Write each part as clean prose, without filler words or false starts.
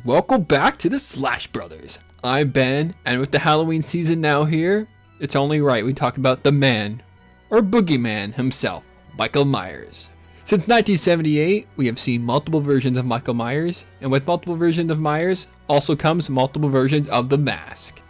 Welcome back to the Slash Brothers. I'm Ben, and with the Halloween season now here, it's only right we talk about the man, or boogeyman himself, Michael Myers. Since 1978, we have seen multiple versions of Michael Myers, and with multiple versions of Myers, also comes multiple versions of the mask.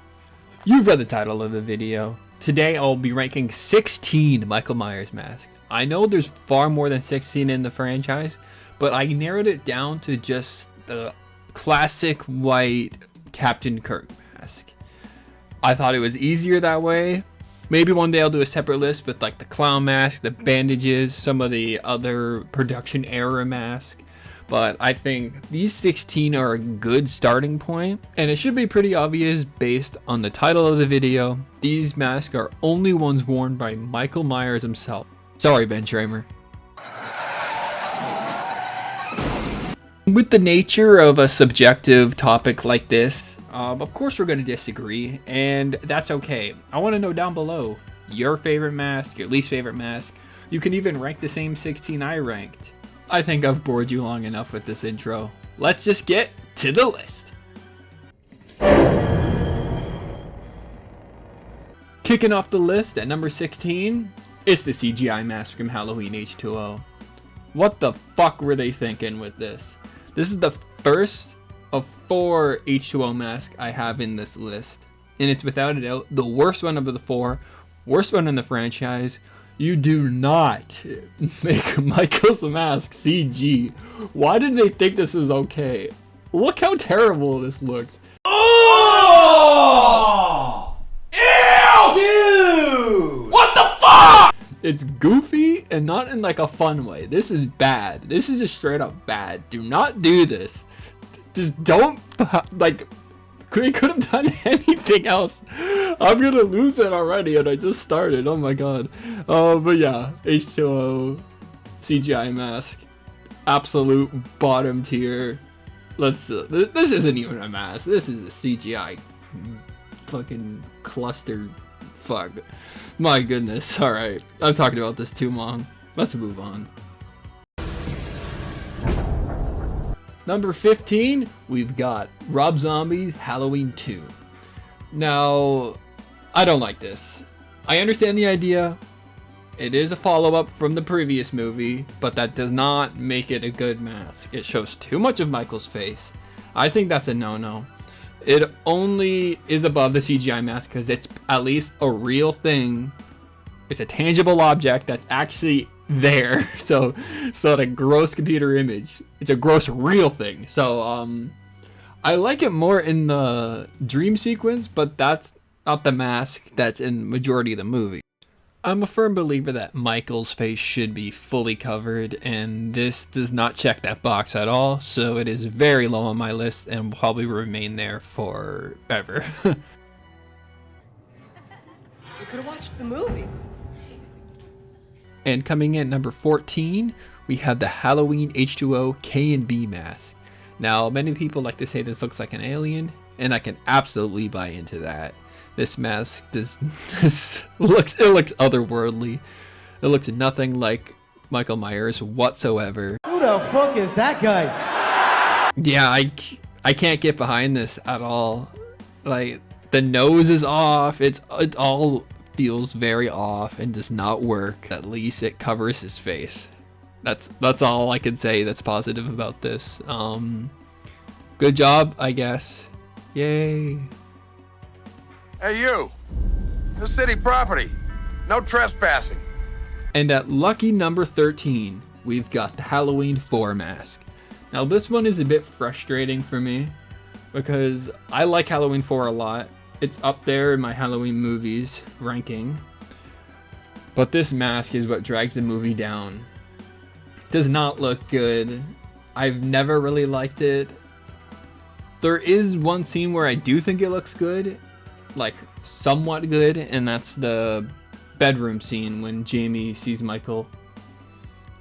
You've read the title of the video. Today I'll be ranking 16 Michael Myers masks. I know there's far more than 16 in the franchise, but I narrowed it down to just the classic white Captain Kirk mask. I thought it was easier that way. Maybe one day I'll do a separate list with like the clown mask, the bandages, some of the other production era masks. But I think these 16 are a good starting point, and it should be pretty obvious based on the title of the video. These masks are only ones worn by Michael Myers himself. Sorry, Ben Schramer. With the nature of a subjective topic like this, of course we're going to disagree, and that's okay. I want to know down below your favorite mask, your least favorite mask. You can even rank the same 16 I ranked. I think I've bored you long enough with this intro. Let's just get to the list. Kicking off the list at number 16 is the CGI mask from Halloween H2O. What the fuck were they thinking with this? This is the first of 4 H2O masks I have in this list, and it's without a doubt the worst one of the 4, worst one in the franchise. You do not make Michael's mask CG. Why did they think this was okay? Look how terrible this looks. Oh! Ew! Dude! What the fuck? It's goofy and not in like a fun way. This is bad. This is just straight up bad. Do not do this. Just don't, like, they could have done anything else. I'm gonna lose it already, and I just started. Oh my god. But yeah, H2O CGI mask, absolute bottom tier. Let's. This isn't even a mask. This is a CGI fucking cluster. Fuck. My goodness. All right, I'm talking about this too long. Let's move on. Number 15, we've got Rob Zombie's Halloween 2. Now, I don't like this. I understand the idea. It is a follow-up from the previous movie, but that does not make it a good mask. It shows too much of Michael's face. I think that's a no-no. It only is above the CGI mask because it's at least a real thing. It's a tangible object that's actually there. So it's not a gross computer image. It's a gross real thing. So I like it more in the dream sequence, but that's not the mask that's in majority of the movie. I'm a firm believer that Michael's face should be fully covered, and this does not check that box at all, so it is very low on my list and will probably remain there forever. You could have watched the movie. And coming in number 14, we have the Halloween H2O K&B mask. Now, many people like to say this looks like an alien, and I can absolutely buy into that. This mask looks otherworldly. It looks nothing like Michael Myers whatsoever. Who the fuck is that guy? Yeah, I can't get behind this at all. Like, the nose is off. It all feels very off and does not work. At least it covers his face. That's all I can say that's positive about this. Good job, I guess. Yay. Hey, you! This city property. No trespassing. And at lucky number 13, we've got the Halloween 4 mask. Now, this one is a bit frustrating for me because I like Halloween 4 a lot. It's up there in my Halloween movies ranking. But this mask is what drags the movie down. Does not look good. I've never really liked it. There is one scene where I do think it looks good. Like somewhat good, and that's the bedroom scene when Jamie sees Michael.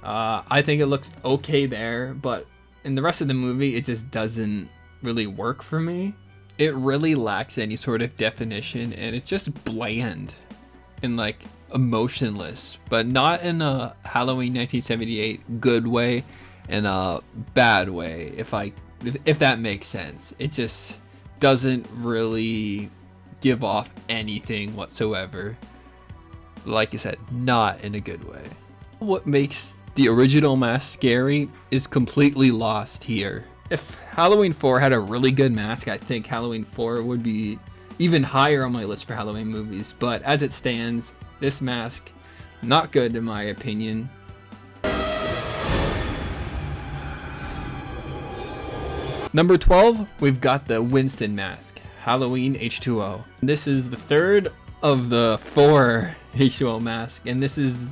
I think it looks okay there, but in the rest of the movie it just doesn't really work for me. It really lacks any sort of definition, and it's just bland and like emotionless, but not in a Halloween 1978 good way, in a bad way, if I if that makes sense. It just doesn't really give off anything whatsoever. Like I said, not in a good way. What makes the original mask scary is completely lost here. If Halloween 4 had a really good mask, I think Halloween 4 would be even higher on my list for Halloween movies. But as it stands, this mask, not good in my opinion. Number 12, we've got the Winston mask, Halloween H2O. This is the third of the 4 H2O masks, and this is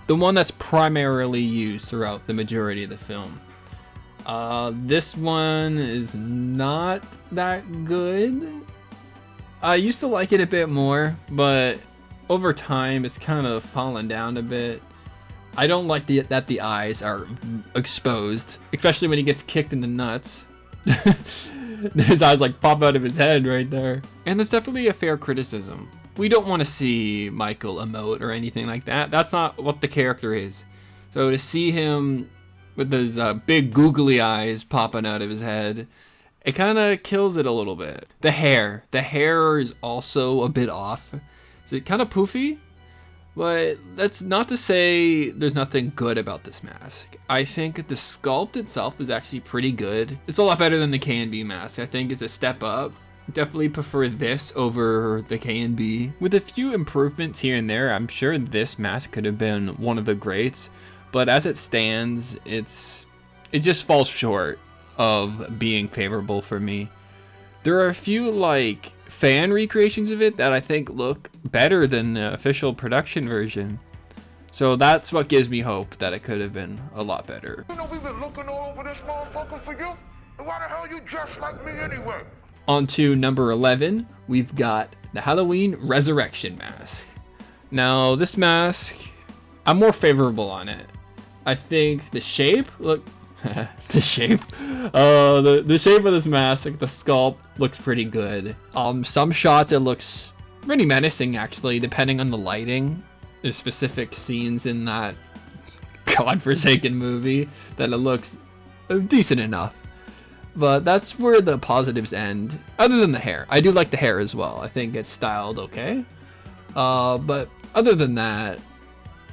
the one that's primarily used throughout the majority of the film. This one is not that good. I used to like it a bit more, but over time it's kind of fallen down a bit. I don't like that the eyes are exposed, especially when he gets kicked in the nuts. His eyes like pop out of his head right there. And that's definitely a fair criticism. We don't want to see Michael emote or anything like that. That's not what the character is. So to see him with those big googly eyes popping out of his head, it kind of kills it a little bit. The hair is also a bit off. So it's kind of poofy, but that's not to say there's nothing good about this mask. I think the sculpt itself is actually pretty good. It's a lot better than the K&B mask. I think it's a step up. Definitely prefer this over the K&B. With a few improvements here and there, I'm sure this mask could have been one of the greats. But as it stands, it just falls short of being favorable for me. There are a few like fan recreations of it that I think look better than the official production version. So that's what gives me hope that it could have been a lot better. You know we've been looking all over this motherfucker for you? And why the hell you dressed like me anyway? On to number 11, we've got the Halloween Resurrection mask. Now this mask, I'm more favorable on it. I think the shape, look, the shape of this mask, like the sculpt looks pretty good. Some shots it looks pretty menacing actually, depending on the lighting. There's specific scenes in that godforsaken movie that it looks decent enough. But that's where the positives end, other than the hair. I do like the hair as well. I think it's styled okay. But other than that,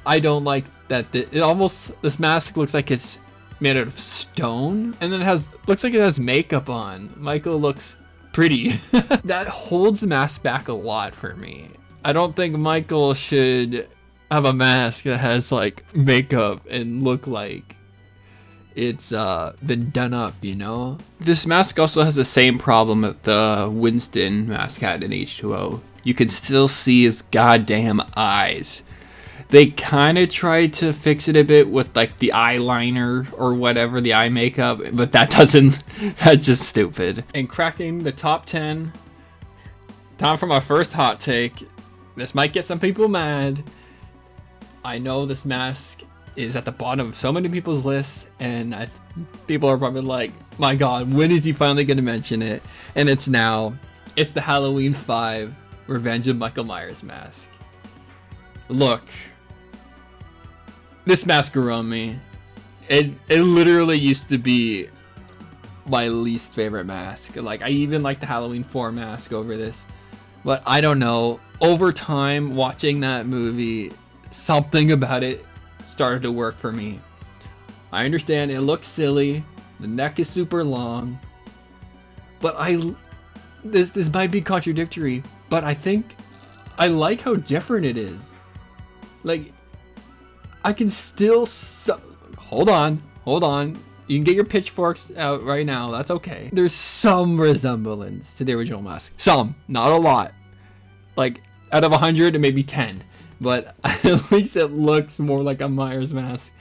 I don't like that this mask looks like it's made out of stone, and then looks like it has makeup on. Michael looks pretty. That holds the mask back a lot for me. I don't think Michael should have a mask that has like makeup and look like it's been done up, you know? This mask also has the same problem that the Winston mask had in H2O. You can still see his goddamn eyes. They kind of tried to fix it a bit with like the eyeliner or whatever, the eye makeup, but that's just stupid. And cracking the top 10, time for my first hot take. This might get some people mad. I know this mask is at the bottom of so many people's lists, and people are probably like, my god, when is he finally going to mention it? And it's now. It's the Halloween 5 Revenge of Michael Myers mask. Look, this mask grew on me. It literally used to be my least favorite mask. Like, I even like the Halloween 4 mask over this. But I don't know, over time watching that movie, something about it started to work for me. I understand it looks silly, the neck is super long, but this might be contradictory, but I think I like how different it is. Like, I can still hold on. You can get your pitchforks out right now. That's okay. There's some resemblance to the original mask. Some, not a lot. Like, out of 100, maybe 10. But at least it looks more like a Myers mask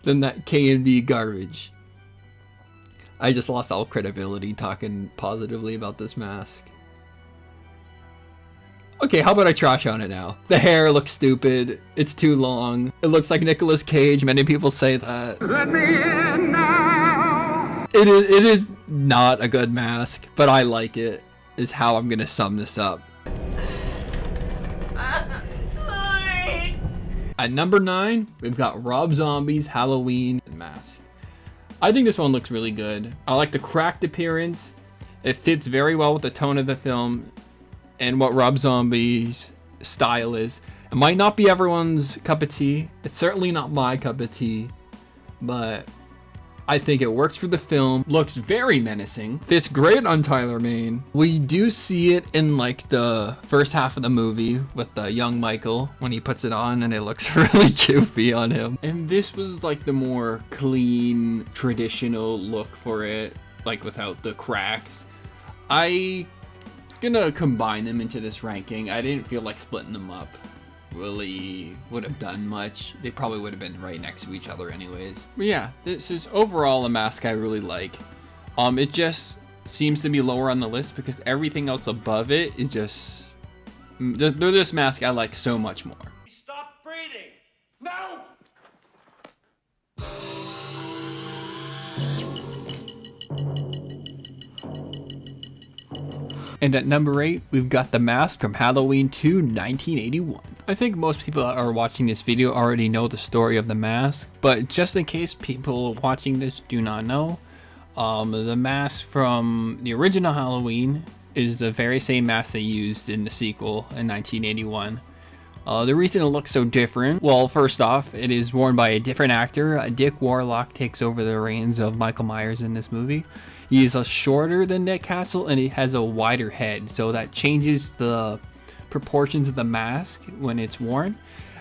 than that K&B garbage. I just lost all credibility talking positively about this mask. Okay, how about I trash on it now? The hair looks stupid. It's too long. It looks like Nicolas Cage. Many people say that. Let me in now. It is not a good mask, but I like it, is how I'm gonna sum this up. At number 9, we've got Rob Zombie's Halloween mask. I think this one looks really good. I like the cracked appearance. It fits very well with the tone of the film and what Rob Zombie's style is. It might not be everyone's cup of tea. It's certainly not my cup of tea, but I think it works for the film. Looks very menacing. Fits great on Tyler Mane. We do see it in like the first half of the movie with the young Michael when he puts it on, and it looks really goofy on him. And this was like the more clean, traditional look for it, like without the cracks. I gonna combine them into this ranking. I didn't feel like splitting them up really would have done much. They probably would have been right next to each other anyways. But yeah, this is overall a mask I really like. It just seems to be lower on the list because everything else above it is just this mask I like so much more. Stop breathing. No. And at number 8, we've got The Mask from Halloween 2, 1981. I think most people that are watching this video already know the story of The Mask, but just in case people watching this do not know, The Mask from the original Halloween is the very same mask they used in the sequel in 1981. The reason it looks so different, well, first off, it is worn by a different actor. Dick Warlock takes over the reins of Michael Myers in this movie. He is shorter than Nick Castle and he has a wider head, so that changes the proportions of the mask when it's worn.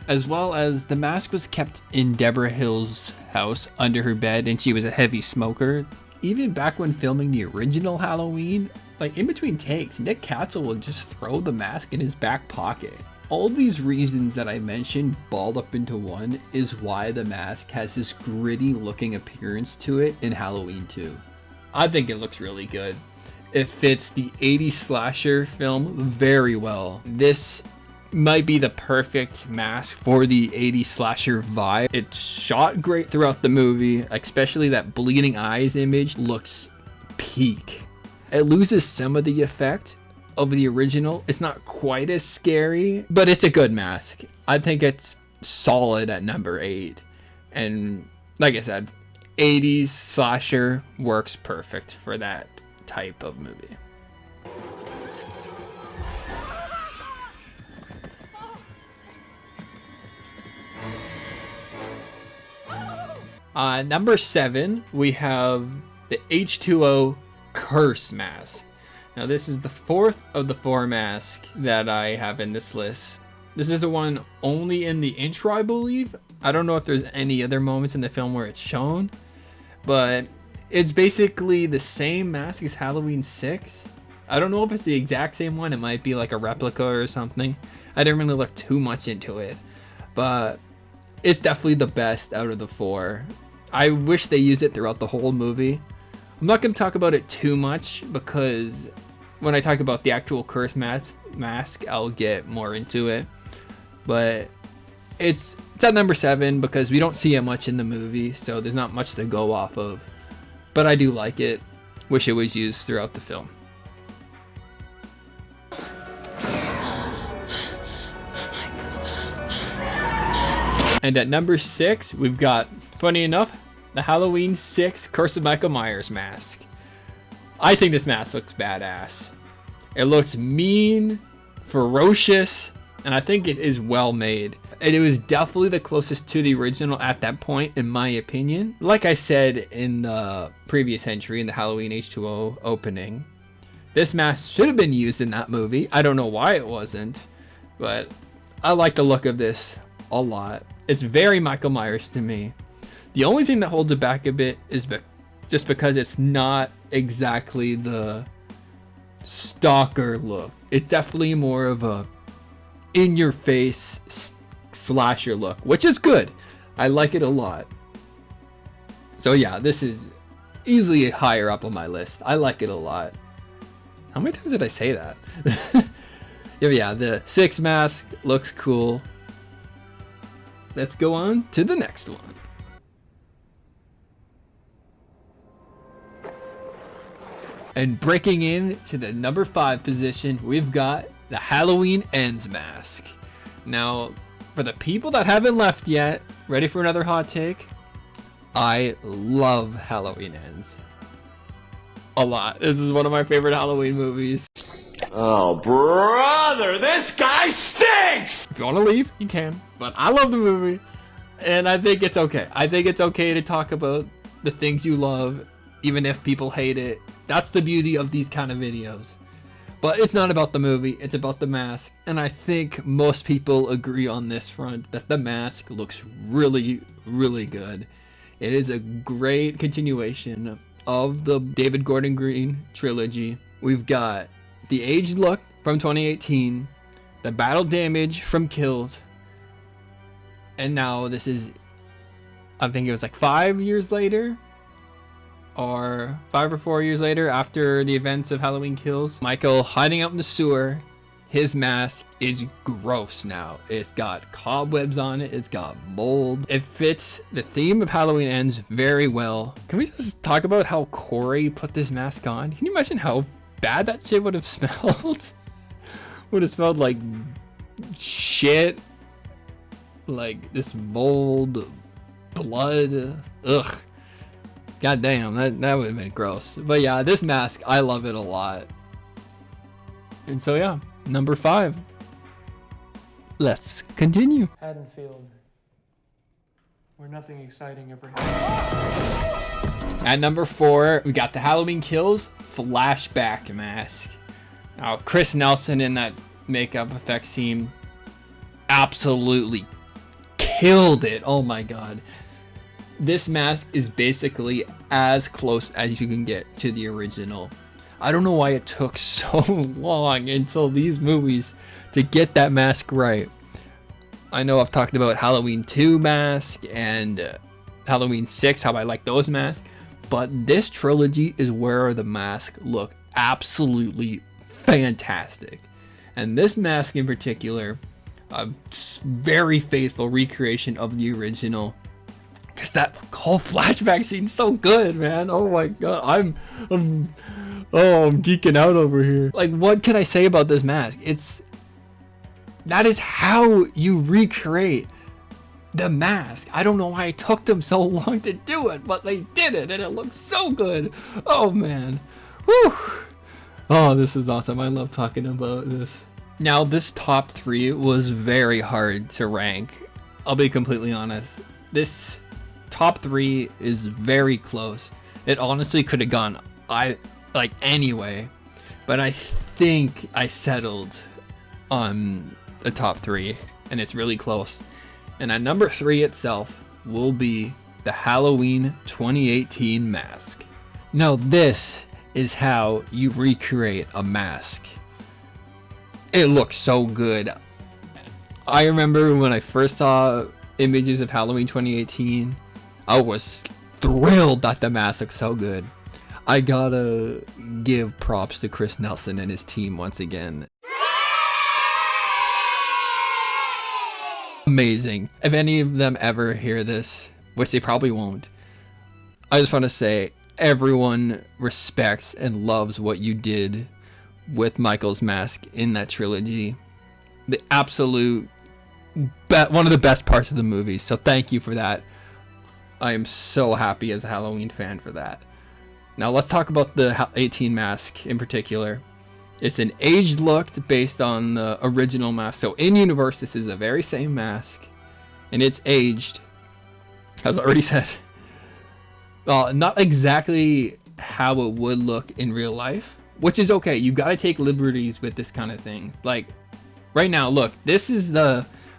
As well as the mask was kept in Deborah Hill's house under her bed, and she was a heavy smoker. Even back when filming the original Halloween, like in between takes, Nick Castle would just throw the mask in his back pocket. All these reasons that I mentioned balled up into one is why the mask has this gritty looking appearance to it in Halloween 2. I think it looks really good. It fits the 80s slasher film very well. This might be the perfect mask for the 80s slasher vibe. It's shot great throughout the movie, especially that bleeding eyes image looks peak. It loses some of the effect of the original. It's not quite as scary, but it's a good mask. I think it's solid at number 8. And like I said, 80s slasher works perfect for that type of movie. Number 7, we have the H2O Curse Mask. Now this is the 4th of the 4 masks that I have in this list. This is the one only in the intro, I believe. I don't know if there's any other moments in the film where it's shown, but it's basically the same mask as Halloween 6. I don't know if it's the exact same one. It might be like a replica or something. I didn't really look too much into it, but it's definitely the best out of the 4. I wish they used it throughout the whole movie. I'm not going to talk about it too much because when I talk about the actual curse mask, I'll get more into it. But it's at number 7 because we don't see it much in the movie, so there's not much to go off of. But I do like it. Wish it was used throughout the film. And at number 6, we've got, funny enough, the Halloween 6 Curse of Michael Myers mask. I think this mask looks badass. It looks mean, ferocious, and I think it is well made. And it was definitely the closest to the original at that point, in my opinion. Like I said in the previous entry, in the Halloween H2O opening, this mask should have been used in that movie. I don't know why it wasn't, but I like the look of this a lot. It's very Michael Myers to me. The only thing that holds it back a bit is just because it's not exactly the stalker look. It's definitely more of a in-your-face slasher look, which is good. I like it a lot. So yeah, this is easily higher up on my list. I like it a lot. How many times did I say that? Yeah, the 6 mask looks cool. Let's go on to the next one. And breaking in to the number 5 position, we've got the Halloween Ends mask. Now, for the people that haven't left yet, ready for another hot take? I love Halloween Ends a lot. This is one of my favorite Halloween movies. Oh, brother, this guy stinks! If you want to leave, you can. But I love the movie, and I think it's okay. I think it's okay to talk about the things you love, even if people hate it. That's the beauty of these kind of videos. But it's not about the movie, it's about the mask. And I think most people agree on this front that the mask looks really, really good. It is a great continuation of the David Gordon Green trilogy. We've got the aged look from 2018, the battle damage from Kills, and now this is, I think it was like 5 years later, or 5 or 4 years later after the events of Halloween Kills. Michael hiding out in the sewer. His mask is gross now. It's got cobwebs on it. It's got mold. It fits the theme of Halloween Ends very well. Can we just talk about how Corey put this mask on? Can you imagine how bad that shit would have smelled? Would have smelled like shit. Like this mold, blood. Ugh. God damn, that would have been gross. But yeah, this mask, I love it a lot. And so yeah, number 5. Let's continue. Haddonfield, where nothing exciting ever happens. At number 4, we got the Halloween Kills flashback mask. Now, Chris Nelson and that makeup effects team absolutely killed it. Oh my god. This mask is basically as close as you can get to the original. I don't know why it took so long until these movies to get that mask right. I know I've talked about Halloween 2 mask and Halloween 6, how I like those masks. But this trilogy is where the masks look absolutely fantastic. And this mask in particular, a very faithful recreation of the original. Because that whole flashback scene's so good, man. Oh my god, I'm geeking out over here. Like, what can I say about this mask? That is how you recreate the mask. I don't know why it took them so long to do it, but they did it, and it looks so good. Oh man, whew. Oh, this is awesome. I love talking about this. Now, this top 3 was very hard to rank. I'll be completely honest. This top 3 is very close. It honestly could have gone anyway, but I think I settled on the top 3, and it's really close. And at number 3 itself will be the Halloween 2018 mask. Now, this is how you recreate a mask. It looks so good. I remember when I first saw images of Halloween 2018, I was thrilled that the mask looked so good. I gotta give props to Chris Nelson and his team once again. Amazing. If any of them ever hear this, which they probably won't, I just want to say everyone respects and loves what you did with Michael's mask in that trilogy. The absolute one of the best parts of the movie. So thank you for that. I am so happy as a Halloween fan for that. Now let's talk about the 18 mask in particular. It's an aged look based on the original mask. So in universe, this is the very same mask, and it's aged, as I already said. Well, not exactly how it would look in real life, which is okay. You got to take liberties with this kind of thing. Like right now, look, this is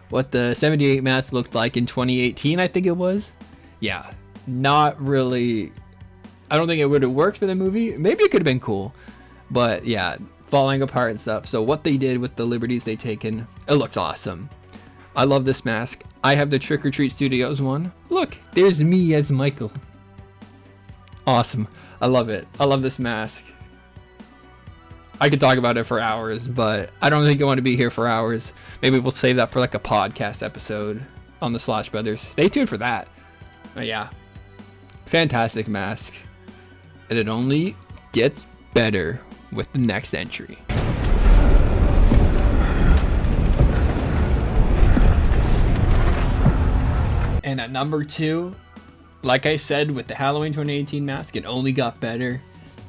what the 78 mask looked like in 2018, I think it was. Yeah, not really. I don't think it would have worked for the movie. Maybe it could have been cool, but yeah, falling apart and stuff. So what they did with the liberties they taken, it looks awesome. I love this mask. I have the Trick or Treat Studios one. Look, there's me as Michael. Awesome. I love it. I love this mask. I could talk about it for hours, but I don't think I want to be here for hours. Maybe we'll save that for like a podcast episode on the Slosh Brothers. Stay tuned for that. But yeah, fantastic mask. And it only gets better with the next entry. And at number 2, Like I said with the Halloween 2018 mask, it only got better,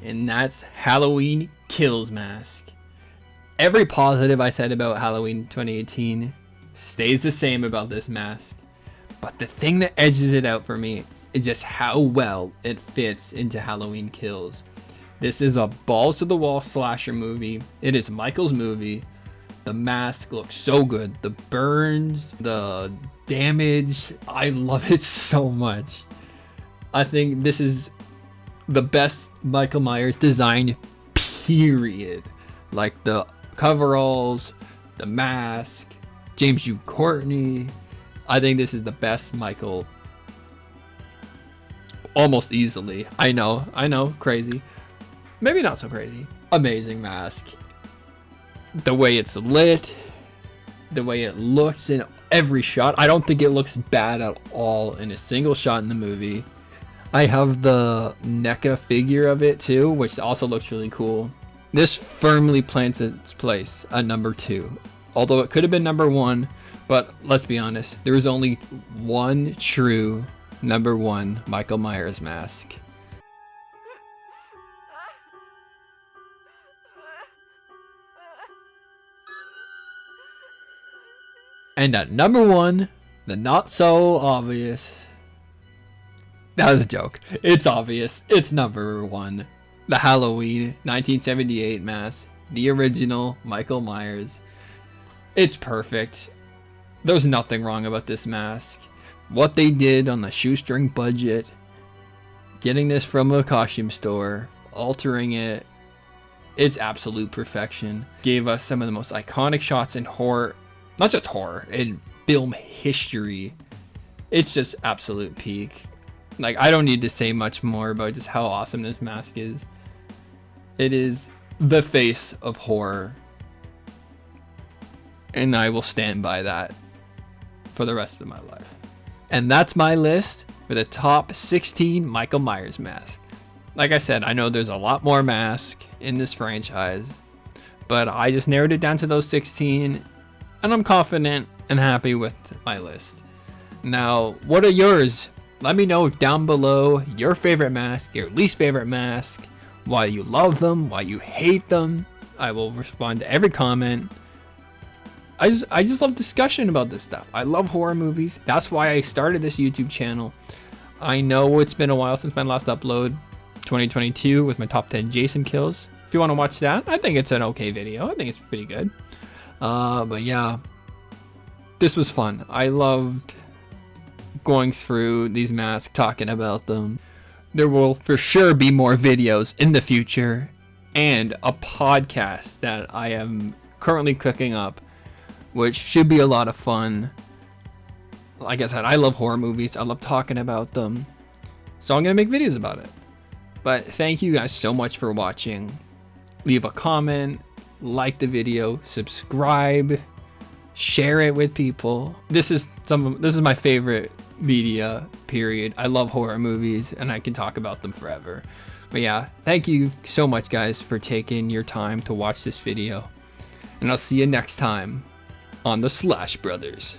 and that's Halloween Kills mask. Every positive I said about Halloween 2018 stays the same about this mask, but the thing that edges it out for me is just how well it fits into Halloween Kills. This is a balls to the wall slasher movie. It is Michael's movie. The mask looks so good. The burns, the damage, I love it so much. I think this is the best Michael Myers design, period. Like the coveralls, the mask, James U. Courtney. I think this is the best Michael. Almost easily. I know, crazy. Maybe not so crazy. Amazing mask. The way it's lit, the way it looks in every shot. I don't think it looks bad at all in a single shot in the movie. I have the NECA figure of it too, which also looks really cool. This firmly plants its place at number 2. Although it could have been number 1, but let's be honest, there is only one true number 1 Michael Myers mask. And at number 1, the not so obvious. That was a joke. It's obvious. It's number 1. The Halloween 1978 mask. The original Michael Myers. It's perfect. There's nothing wrong about this mask. What they did on the shoestring budget, getting this from a costume store, altering it, it's absolute perfection. Gave us some of the most iconic shots in horror. Not just horror, in film history. It's just absolute peak. Like, I don't need to say much more about just how awesome this mask is. It is the face of horror. And I will stand by that for the rest of my life. And that's my list for the top 16 Michael Myers masks. Like I said, I know there's a lot more masks in this franchise, but I just narrowed it down to those 16. And I'm confident and happy with my list. Now, what are yours? Let me know down below your favorite mask, your least favorite mask, why you love them, why you hate them. I will respond to every comment. I just love discussion about this stuff. I love horror movies. That's why I started this YouTube channel. I know it's been a while since my last upload, 2022, with my top 10 Jason kills. If you want to watch that, I think it's an okay video. I think it's pretty good. But yeah, this was fun. I loved going through these masks, talking about them. There will for sure be more videos in the future and a podcast that I am currently cooking up, which should be a lot of fun. Like I said, I love horror movies. I love talking about them. So I'm going to make videos about it. But thank you guys so much for watching. Leave a comment, like the video, subscribe, share it with people. This is my favorite media, period. I love horror movies and I can talk about them forever. But yeah, thank you so much guys for taking your time to watch this video. And I'll see you next time on the Slash Brothers.